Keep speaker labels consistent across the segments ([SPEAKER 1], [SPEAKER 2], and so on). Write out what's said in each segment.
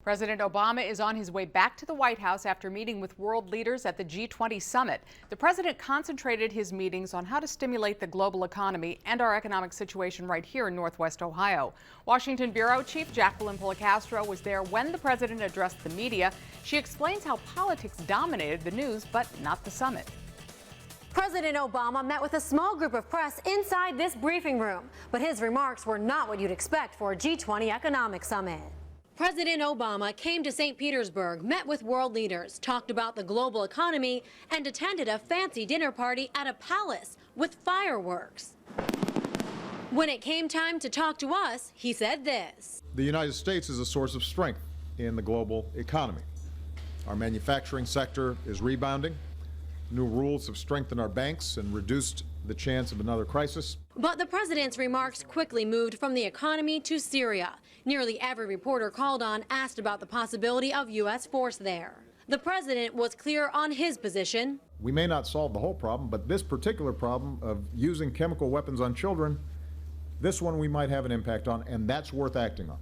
[SPEAKER 1] President Obama is on his way back to the White House after meeting with world leaders at the G20 summit. The president concentrated his meetings on how to stimulate the global economy and our economic situation right here in Northwest Ohio. Washington Bureau Chief Jacqueline Policastro was there when the president addressed the media. She explains how politics dominated the news, but not the summit.
[SPEAKER 2] President Obama met with a small group of press inside this briefing room, but his remarks were not what you'd expect for a G20 economic summit. President Obama came to St. Petersburg, met with world leaders, talked about the global economy, and attended a fancy dinner party at a palace with fireworks. When it came time to talk to us, he said this.
[SPEAKER 3] The United States is a source of strength in the global economy. Our manufacturing sector is rebounding. New rules have strengthened our banks and reduced the chance of another crisis.
[SPEAKER 2] But the president's remarks quickly moved from the economy to Syria. Nearly every reporter called on asked about the possibility of U.S. force there. The president was clear on his position.
[SPEAKER 3] We may not solve the whole problem, but this particular problem of using chemical weapons on children, this one we might have an impact on, and that's worth acting on.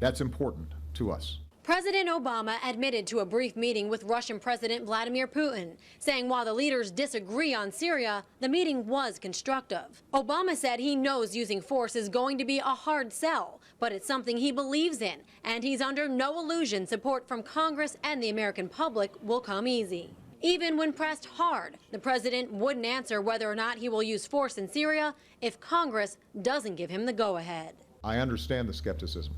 [SPEAKER 3] That's important to us.
[SPEAKER 2] President Obama admitted to a brief meeting with Russian President Vladimir Putin, saying while the leaders disagree on Syria, the meeting was constructive. Obama said he knows using force is going to be a hard sell, but it's something he believes in, and he's under no illusion support from Congress and the American public will come easy. Even when pressed hard, the president wouldn't answer whether or not he will use force in Syria if Congress doesn't give him the go-ahead.
[SPEAKER 3] I understand the skepticism.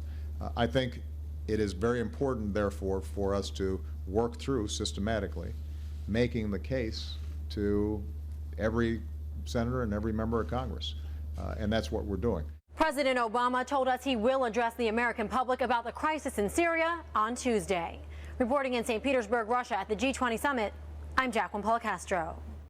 [SPEAKER 3] I think it is very important, therefore, for us to work through systematically making the case to every senator and every member of Congress, and that's what we're doing.
[SPEAKER 2] President Obama told us he will address the American public about the crisis in Syria on Tuesday. Reporting in St. Petersburg, Russia at the G20 summit, I'm Jacqueline Policastro.